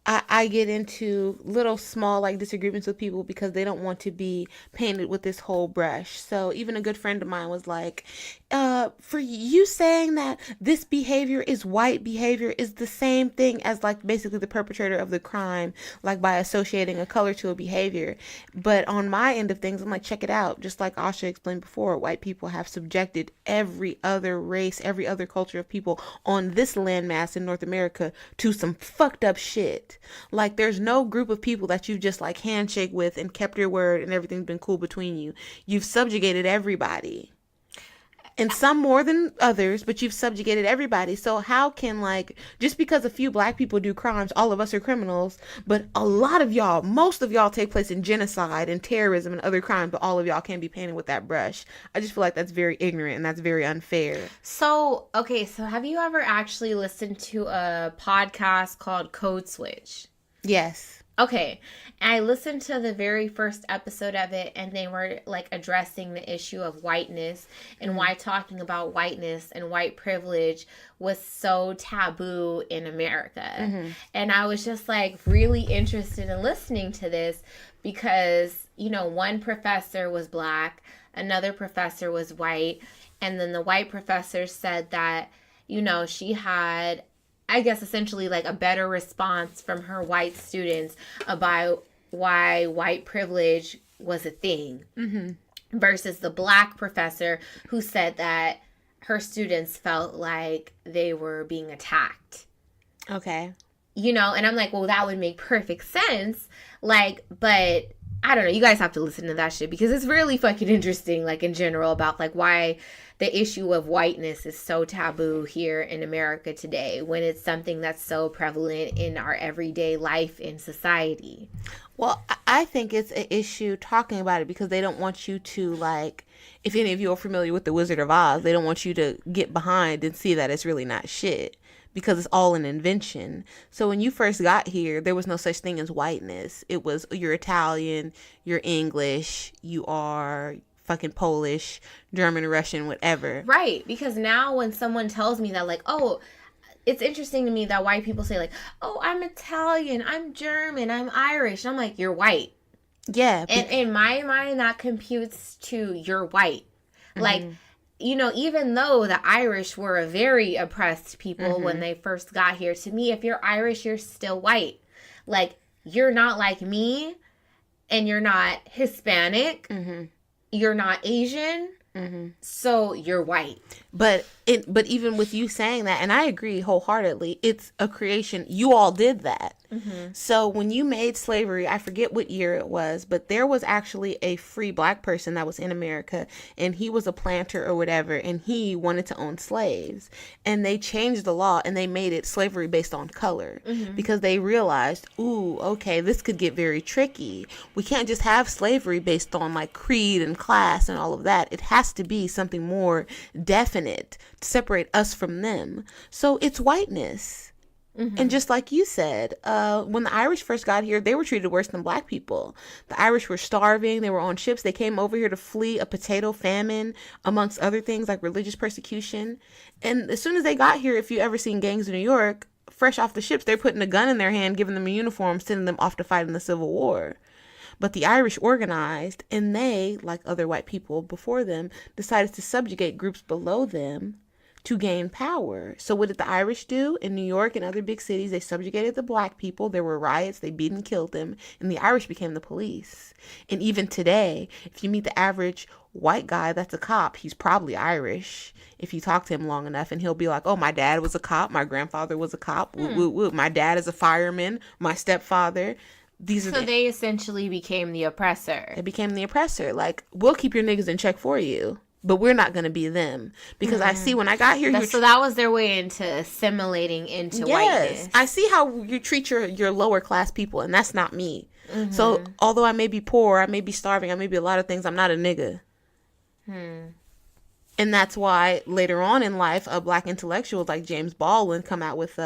Speaker 2: I get into little small, like, disagreements with people because they don't want to be painted with this whole brush. So even a good friend of mine was like, for you saying that this behavior is white behavior is the same thing as, like, basically the perpetrator of the crime, like, by associating a color to a behavior. But on my end of things, I'm like, check it out. Just like Asha explained before, white people have subjected every other race, every other culture of people on this landmass in North America to some fucked up shit. Like, there's no group of people that you've just, like, handshake with and kept your word and everything's been cool between you. You've subjugated everybody. And some more than others, but you've subjugated everybody. So how can, like, just because a few black people do crimes, all of us are criminals, but a lot of y'all, most of y'all take place in genocide and terrorism and other crimes, but all of y'all can't be painted with that brush. I just feel like that's very ignorant and that's very unfair.
Speaker 1: So, okay, so have you ever actually listened to a podcast called Code Switch?
Speaker 2: Yes.
Speaker 1: Okay, I listened to the very first episode of it, and they were like addressing the issue of whiteness and why talking about whiteness and white privilege was so taboo in America. And I was just like really interested in listening to this because, you know, one professor was black, another professor was white, and then the white professor said that, you know, she had, I guess, essentially like a better response from her white students about why white privilege was a thing versus the black professor who said that her students felt like they were being attacked.
Speaker 2: Okay.
Speaker 1: You know, and I'm like, well, that would make perfect sense. Like, but I don't know. You guys have to listen to that shit because it's really fucking interesting, like in general, about like why the issue of whiteness is so taboo here in America today when it's something that's so prevalent in our everyday life in society.
Speaker 2: Well, I think it's an issue talking about it because they don't want you to, like, if any of you are familiar with The Wizard of Oz, they don't want you to get behind and see that it's really not shit because it's all an invention. So when you first got here, there was no such thing as whiteness. It was you're Italian, you're English, you are fucking Polish, German, Russian, whatever.
Speaker 1: Right, because now when someone tells me that, like, oh, it's interesting to me that white people say, like, oh, I'm Italian, I'm German, I'm Irish. And I'm like, you're white.
Speaker 2: Yeah.
Speaker 1: And in my mind, that computes to you're white. Like, you know, even though the Irish were a very oppressed people when they first got here, to me, if you're Irish, you're still white. Like, you're not like me, and you're not Hispanic. You're not Asian, so you're white.
Speaker 2: But even with you saying that, and I agree wholeheartedly, it's a creation. You all did that. So when you made slavery, I forget what year it was, but there was actually a free black person that was in America, and he was a planter or whatever, and he wanted to own slaves. And they changed the law, and they made it slavery based on color because they realized, ooh, okay, this could get very tricky. We can't just have slavery based on like creed and class and all of that. It has to be something more definite to separate us from them. So it's whiteness. And just like you said, when the Irish first got here, they were treated worse than black people. The Irish were starving. They were on ships. They came over here to flee a potato famine, amongst other things like religious persecution. And as soon as they got here, if you ever seen Gangs of New York, fresh off the ships, they're putting a gun in their hand, giving them a uniform, sending them off to fight in the Civil War. But the Irish organized, and they, like other white people before them, decided to subjugate groups below them to gain power. So what did the Irish do in New York and other big cities? They subjugated the black people. There were riots. They beat and killed them. And the Irish became the police. And even today, if you meet the average white guy that's a cop, he's probably Irish if you talk to him long enough. And he'll be like, oh, my dad was a cop. My grandfather was a cop. Woo, woo, woo. My dad is a fireman. My stepfather.
Speaker 1: So they essentially became the oppressor.
Speaker 2: They became the oppressor. Like, we'll keep your niggas in check for you, but we're not going to be them. Because I see when I got here...
Speaker 1: So that was their way into assimilating into whiteness.
Speaker 2: I see how you treat your lower class people, and that's not me. So, although I may be poor, I may be starving, I may be a lot of things, I'm not a nigga. And that's why later on in life, black intellectuals like James Baldwin come out with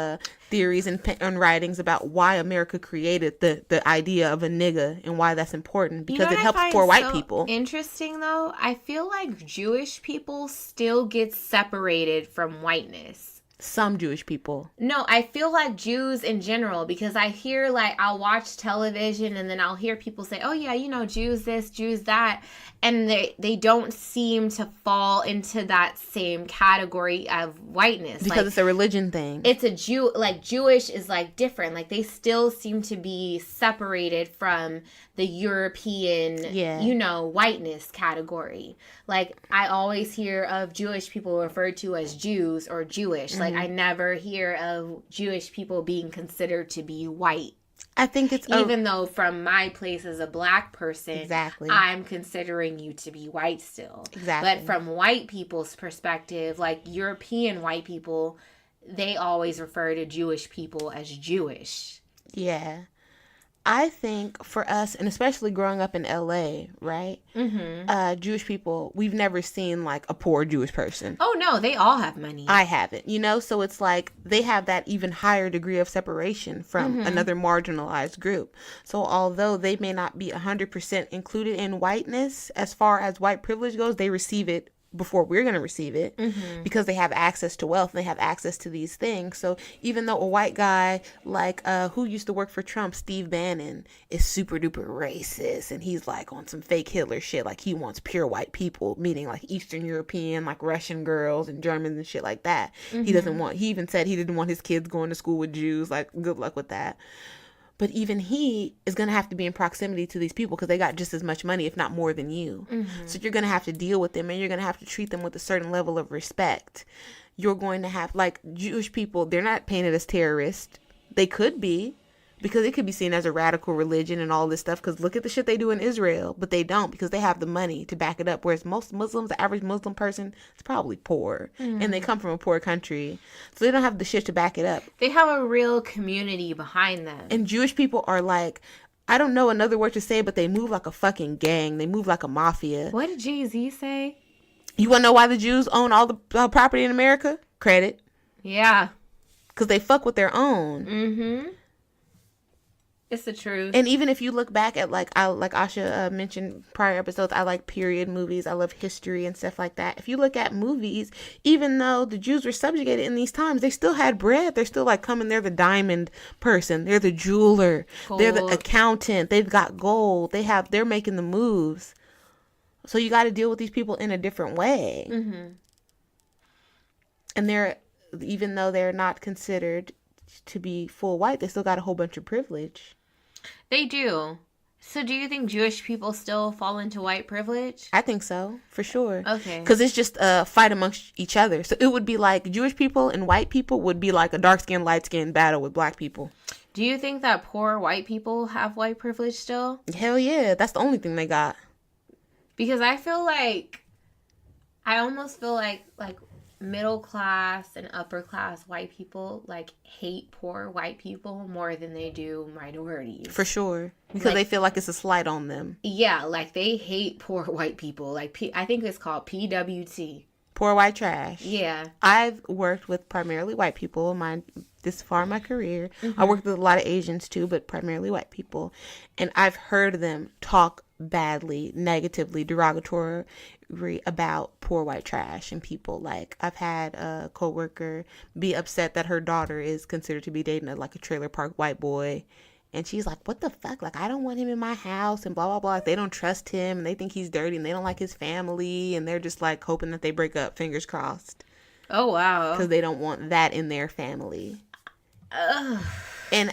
Speaker 2: theories and writings about why America created the idea of a nigga and why that's important, because it helps poor white people.
Speaker 1: Interesting, though, I feel like Jewish people still get separated from whiteness.
Speaker 2: Some Jewish people.
Speaker 1: No, I feel like Jews in general, because I hear, like, I'll watch television and then I'll hear people say, oh yeah, you know, Jews this, Jews that, and they don't seem to fall into that same category of whiteness.
Speaker 2: Because like, it's a religion thing.
Speaker 1: It's a Jewish is like different. Like, they still seem to be separated from the European, you know, whiteness category. Like, I always hear of Jewish people referred to as Jews or Jewish. Like, I never hear of Jewish people being considered to be white.
Speaker 2: I think it's
Speaker 1: even though from my place as a black person,
Speaker 2: exactly.
Speaker 1: I'm considering you to be white still.
Speaker 2: Exactly.
Speaker 1: But from white people's perspective, like European white people, they always refer to Jewish people as Jewish.
Speaker 2: Yeah. I think for us, and especially growing up in LA, right?
Speaker 1: Mm-hmm.
Speaker 2: Jewish people, we've never seen like a poor Jewish person.
Speaker 1: Oh no, they all have money.
Speaker 2: I haven't, so it's like they have that even higher degree of separation from another marginalized group. So although they may not be 100% included in whiteness as far as white privilege goes, they receive it before we're going to receive it because they have access to wealth and they have access to these things. So even though a white guy like who used to work for Trump, Steve Bannon, is super duper racist and he's like on some fake Hitler shit, like he wants pure white people, meaning like Eastern European, like Russian girls and Germans and shit like that. He even said he didn't want his kids going to school with Jews. Like, good luck with that. But even he is going to have to be in proximity to these people because they got just as much money, if not more than you. So you're going to have to deal with them and you're going to have to treat them with a certain level of respect. You're going to have, like, Jewish people, they're not painted as terrorists. They could be, because it could be seen as a radical religion and all this stuff. Because look at the shit they do in Israel. But they don't, because they have the money to back it up. Whereas most Muslims, the average Muslim person, is probably poor. And they come from a poor country. So they don't have the shit to back it up.
Speaker 1: They have a real community behind them.
Speaker 2: And Jewish people are like, I don't know another word to say, but they move like a fucking gang. They move like a mafia.
Speaker 1: What did Jay-Z say?
Speaker 2: You want to know why the Jews own all the property in America? Credit.
Speaker 1: Yeah.
Speaker 2: Because they fuck with their own.
Speaker 1: Mm-hmm. It's the truth.
Speaker 2: And even if you look back at, like Asha mentioned prior episodes, I like period movies. I love history and stuff like that. If you look at movies, even though the Jews were subjugated in these times, they still had bread. They're still like coming. They're the diamond person. They're the jeweler.
Speaker 1: Gold.
Speaker 2: They're the accountant. They've got gold. They're making the moves. So you got to deal with these people in a different way.
Speaker 1: Mm-hmm.
Speaker 2: And even though they're not considered to be full white, they still got a whole bunch of privilege.
Speaker 1: They do. So do you think Jewish people still fall into white privilege?
Speaker 2: I think so, for sure.
Speaker 1: Okay.
Speaker 2: Because it's just a fight amongst each other. So it would be like Jewish people and white people would be like a dark-skinned, light-skinned battle with black people.
Speaker 1: Do you think that poor white people have white privilege still?
Speaker 2: Hell yeah. That's the only thing they got.
Speaker 1: Because I almost feel like middle class and upper class white people like hate poor white people more than they do minorities.
Speaker 2: For sure. Because they feel like it's a slight on them.
Speaker 1: Yeah, like they hate poor white people. Like I think it's called PWT.
Speaker 2: Poor white trash.
Speaker 1: Yeah.
Speaker 2: I've worked with primarily white people this far in my career. I worked with a lot of Asians too, but primarily white people. And I've heard them talk badly, negatively, derogatory about poor white trash and people. Like, I've had a coworker be upset that her daughter is considered to be dating a trailer park white boy. And she's like, what the fuck? Like, I don't want him in my house and blah, blah, blah. Like, they don't trust him and they think he's dirty and they don't like his family. And they're just like hoping that they break up, fingers crossed.
Speaker 1: Oh, wow.
Speaker 2: Because they don't want that in their family.
Speaker 1: Ugh.
Speaker 2: And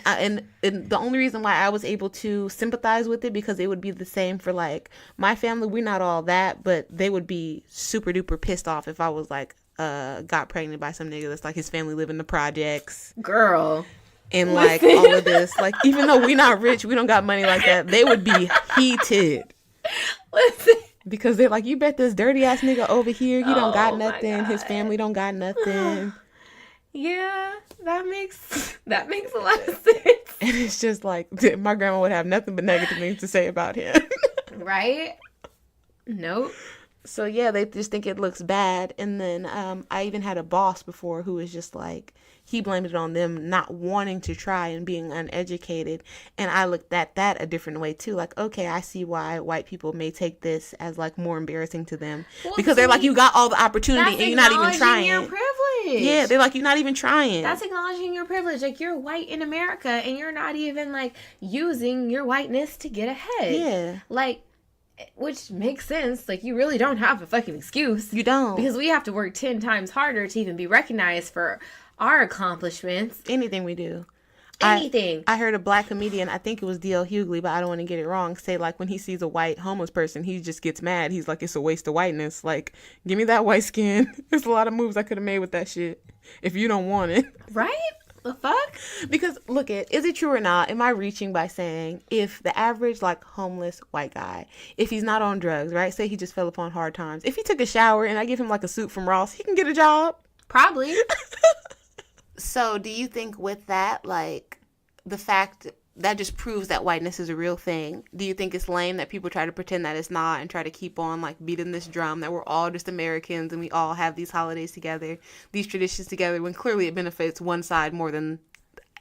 Speaker 2: the only reason why I was able to sympathize with it, because it would be the same for like my family. We're not all that, but they would be super duper pissed off if I was like got pregnant by some nigga that's like his family live in the projects.
Speaker 1: Girl.
Speaker 2: And like all of this, like even though we not rich, we don't got money like that, they would be heated.
Speaker 1: Listen.
Speaker 2: Because they're like, you bet this dirty ass nigga over here, he don't got nothing. His family don't got nothing.
Speaker 1: Yeah, that makes a lot of sense.
Speaker 2: And it's just like, my grandma would have nothing but negative things to say about him.
Speaker 1: Right? Nope.
Speaker 2: So yeah, they just think it looks bad. And then I even had a boss before who was just like, he blamed it on them not wanting to try and being uneducated. And I looked at that a different way too. Like, okay, I see why white people may take this as like more embarrassing to them. Well, because they're like, you got all the opportunity and you're not even trying.
Speaker 1: Your privilege.
Speaker 2: Yeah, they're like, you're not even trying.
Speaker 1: That's acknowledging your privilege. Like, you're white in America and you're not even like using your whiteness to get ahead.
Speaker 2: Yeah.
Speaker 1: Like, which makes sense. Like, you really don't have a fucking excuse.
Speaker 2: You don't.
Speaker 1: Because we have to work 10 times harder to even be recognized for our accomplishments.
Speaker 2: Anything we do.
Speaker 1: Anything.
Speaker 2: I heard a black comedian, I think it was D.L. Hughley, but I don't want to get it wrong, say like when he sees a white homeless person, he just gets mad. He's like, it's a waste of whiteness. Like, give me that white skin. There's a lot of moves I could have made with that shit if you don't want it.
Speaker 1: Right? The fuck?
Speaker 2: Because look is it true or not? Am I reaching by saying if the average like homeless white guy, if he's not on drugs, right? Say he just fell upon hard times. If he took a shower and I give him like a suit from Ross, he can get a job.
Speaker 1: Probably.
Speaker 2: So do you think with that, like the fact that just proves that whiteness is a real thing? Do you think it's lame that people try to pretend that it's not and try to keep on like beating this drum that we're all just Americans and we all have these holidays together, these traditions together, when clearly it benefits one side more than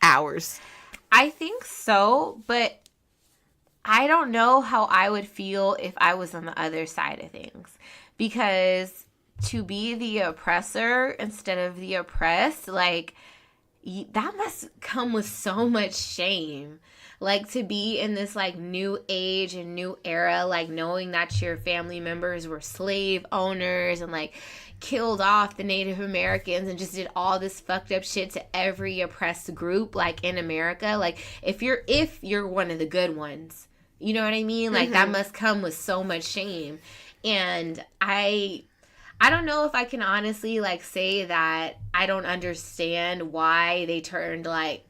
Speaker 2: ours?
Speaker 1: I think so, but I don't know how I would feel if I was on the other side of things. Because to be the oppressor instead of the oppressed, like, that must come with so much shame. Like, to be in this like new age and new era, like knowing that your family members were slave owners and like killed off the Native Americans and just did all this fucked up shit to every oppressed group like in America. Like, if you're one of the good ones, you know what I mean? Like, that must come with so much shame. And I don't know if I can honestly like say that I don't understand why they turned like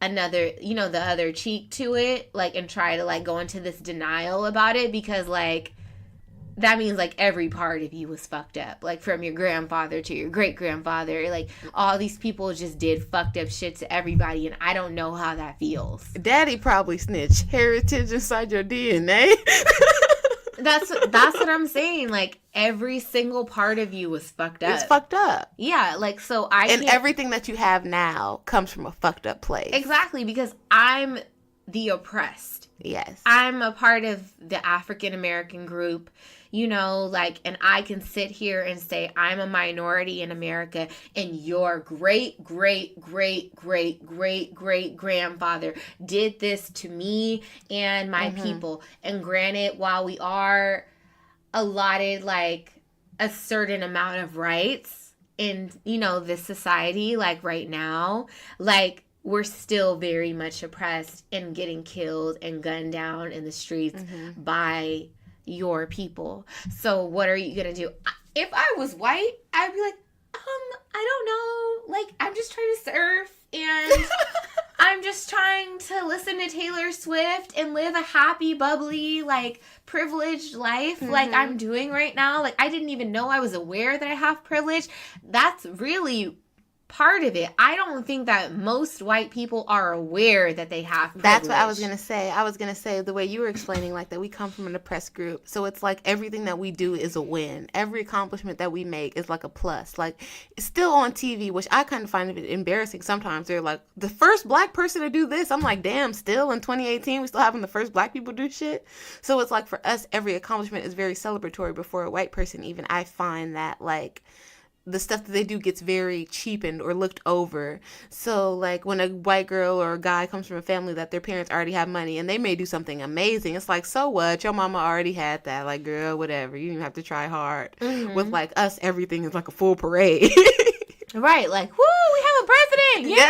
Speaker 1: another, you know, the other cheek to it, like, and try to like go into this denial about it, because like that means like every part of you was fucked up, like from your grandfather to your great grandfather, like all these people just did fucked up shit to everybody, and I don't know how that feels.
Speaker 2: Daddy probably snitched. Heritage inside your DNA.
Speaker 1: That's what I'm saying. Like, every single part of you was fucked up.
Speaker 2: It's fucked up.
Speaker 1: Yeah, like, so
Speaker 2: and everything that you have now comes from a fucked up place.
Speaker 1: Exactly, because I'm the oppressed.
Speaker 2: Yes.
Speaker 1: I'm a part of the African American group, you know, like, and I can sit here and say I'm a minority in America, and your great, great, great, great, great, great grandfather did this to me and my people. And granted, while we are allotted like a certain amount of rights in, you know, this society, like right now, like, we're still very much oppressed and getting killed and gunned down in the streets by your people. So what are you going to do? If I was white, I'd be like, I don't know. Like, I'm just trying to surf and I'm just trying to listen to Taylor Swift and live a happy, bubbly, like, privileged life like I'm doing right now. Like, I didn't even know I was aware that I have privilege. That's really part of it. I don't think that most white people are aware that they have privilege.
Speaker 2: That's what I was going to say. I was going to say the way you were explaining, like, that we come from an oppressed group. So it's like everything that we do is a win. Every accomplishment that we make is like a plus. Like, it's still on TV, which I kind of find it embarrassing sometimes. They're like, the first black person to do this. I'm like, damn, still in 2018, we still having the first black people do shit. So it's like, for us, every accomplishment is very celebratory. But for a white person, even, I find that, like, the stuff that they do gets very cheapened or looked over. So, like, when a white girl or a guy comes from a family that their parents already have money and they may do something amazing, it's like, so what? Your mama already had that. Like, girl, whatever. You didn't have to try hard. With, like, us, everything is like a full parade.
Speaker 1: Right. Like, woo, we have a president.
Speaker 2: Yeah.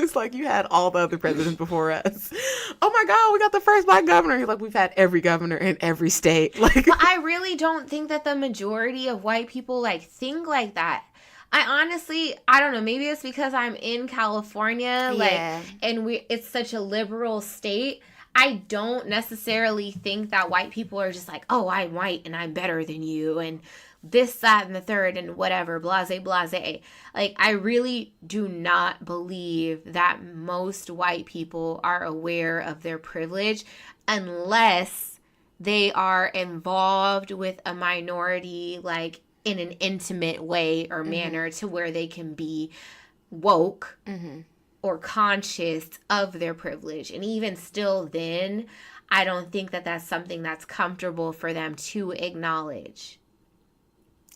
Speaker 2: It's like, you had all the other presidents before us. Oh my God, we got the first black governor. Like, we've had every governor in every state. Like,
Speaker 1: but I really don't think that the majority of white people like think like that. I honestly, I don't know, maybe it's because I'm in California, like, and it's such a liberal state. I don't necessarily think that white people are just like, oh, I'm white and I'm better than you and this, that, and the third and whatever, blase, blase. Like, I really do not believe that most white people are aware of their privilege unless they are involved with a minority, like, in an intimate way or manner to where they can be woke or conscious of their privilege. And even still then, I don't think that that's something that's comfortable for them to acknowledge.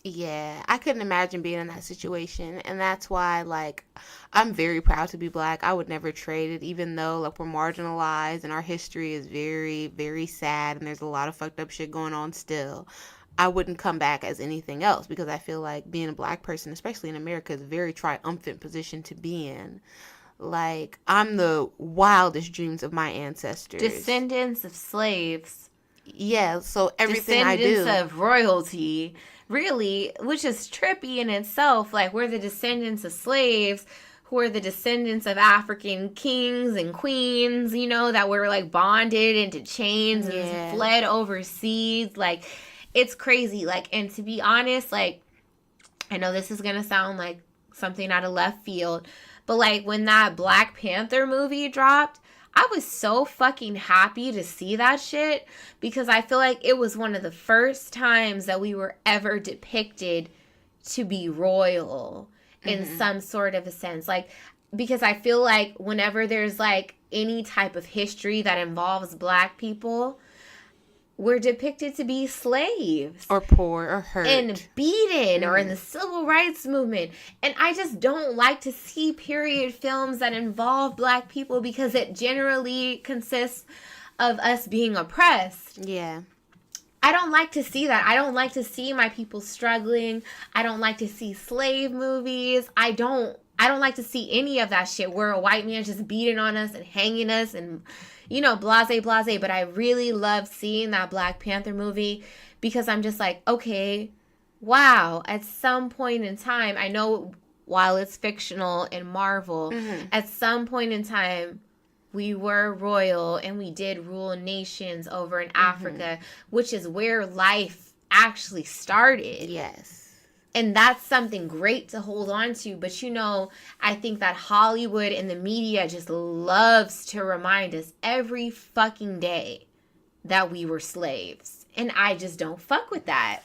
Speaker 2: Yeah, I couldn't imagine being in that situation. And that's why, like, I'm very proud to be black. I would never trade it, even though, like, we're marginalized and our history is very, very sad and there's a lot of fucked up shit going on still. I wouldn't come back as anything else because I feel like being a black person, especially in America, is a very triumphant position to be in. Like, I'm the wildest dreams of my ancestors.
Speaker 1: Descendants of slaves.
Speaker 2: Yeah, so everything I do.
Speaker 1: Descendants of royalty, really, which is trippy in itself. Like, we're the descendants of slaves who are the descendants of African kings and queens, you know, that were like bonded into chains and fled overseas. Like, it's crazy. Like, and to be honest, like, I know this is gonna sound like something out of left field, but like when that Black Panther movie dropped, I was so fucking happy to see that shit, because I feel like it was one of the first times that we were ever depicted to be royal in some sort of a sense. Like, because I feel like whenever there's like any type of history that involves Black people, we're depicted to be slaves.
Speaker 2: Or poor or hurt.
Speaker 1: And beaten or in the civil rights movement. And I just don't like to see period films that involve Black people, because it generally consists of us being oppressed.
Speaker 2: Yeah.
Speaker 1: I don't like to see that. I don't like to see my people struggling. I don't like to see slave movies. I don't like to see any of that shit where a white man just beating on us and hanging us and, you know, blase. But I really love seeing that Black Panther movie, because I'm just like, okay, wow, at some point in time, I know while it's fictional and Marvel, at some point in time, we were royal and we did rule nations over in Africa, which is where life actually started.
Speaker 2: Yes.
Speaker 1: And that's something great to hold on to. But, you know, I think that Hollywood and the media just loves to remind us every fucking day that we were slaves. And I just don't fuck with that.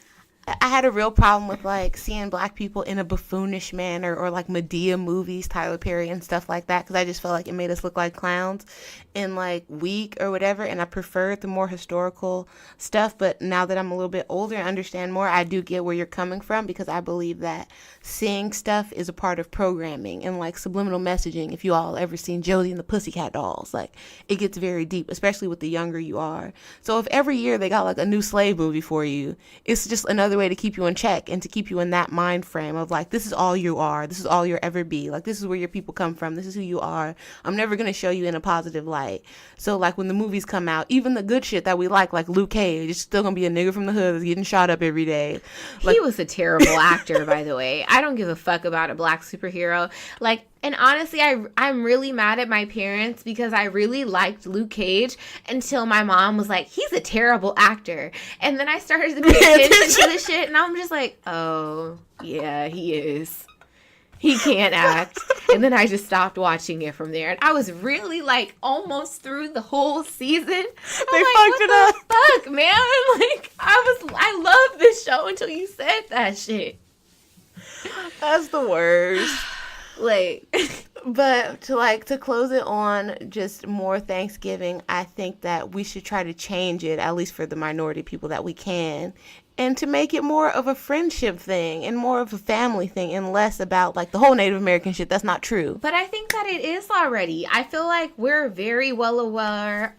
Speaker 2: I had a real problem with, like, seeing Black people in a buffoonish manner, or like Medea movies, Tyler Perry and stuff like that, because I just felt like it made us look like clowns and like weak or whatever. And I preferred the more historical stuff. But now that I'm a little bit older and understand more, I do get where you're coming from, because I believe that seeing stuff is a part of programming and like subliminal messaging. If you all ever seen Josie and the Pussycat Dolls, like, it gets very deep, especially with the younger you are. So if every year they got like a new slave movie for you, it's just another way to keep you in check and to keep you in that mind frame of like, this is all you are, this is all you'll ever be, like, this is where your people come from, this is who you are, I'm never going to show you in a positive light. So like when the movies come out, even the good shit that we like Luke Cage, it's still gonna be a nigga from the hood that's getting shot up every day. Like,
Speaker 1: he was a terrible actor, by the way. I don't give a fuck about a Black superhero. Like, and honestly, I'm really mad at my parents, because I really liked Luke Cage until my mom was like, he's a terrible actor. And then I started to pay attention to the shit, and I'm just like, oh, yeah, he is. He can't act. And then I just stopped watching it from there. And I was really, like, almost through the whole season. They
Speaker 2: fucked it up.
Speaker 1: Fuck, man. Like, I love this show until you said that shit.
Speaker 2: That's the worst.
Speaker 1: Like,
Speaker 2: but to close it on just more Thanksgiving, I think that we should try to change it, at least for the minority people that we can, and to make it more of a friendship thing and more of a family thing and less about like the whole Native American shit. That's not true.
Speaker 1: But I think that it is already. I feel like we're very well aware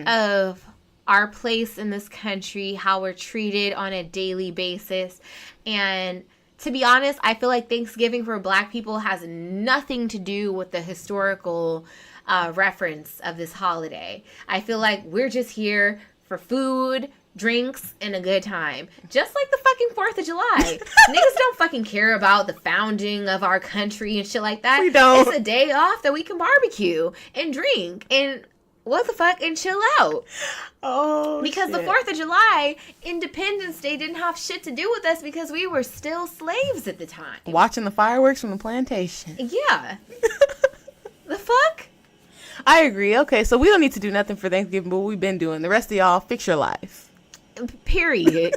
Speaker 1: of our place in this country, how we're treated on a daily basis. And to be honest, I feel like Thanksgiving for Black people has nothing to do with the historical reference of this holiday. I feel like we're just here for food, drinks, and a good time. Just like the fucking 4th of July. Niggas don't fucking care about the founding of our country and shit like that.
Speaker 2: We don't.
Speaker 1: It's a day off that we can barbecue and drink and what the fuck and chill out.
Speaker 2: Oh,
Speaker 1: because
Speaker 2: shit.
Speaker 1: The 4th of July, Independence Day, didn't have shit to do with us because we were still slaves at the time.
Speaker 2: Watching the fireworks from the plantation.
Speaker 1: Yeah. The fuck?
Speaker 2: I agree. Okay, so we don't need to do nothing for Thanksgiving, but we've been doing. The rest of y'all, fix your life.
Speaker 1: Period.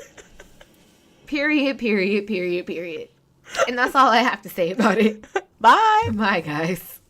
Speaker 1: Period. And that's all I have to say about it.
Speaker 2: Bye.
Speaker 1: Bye, guys.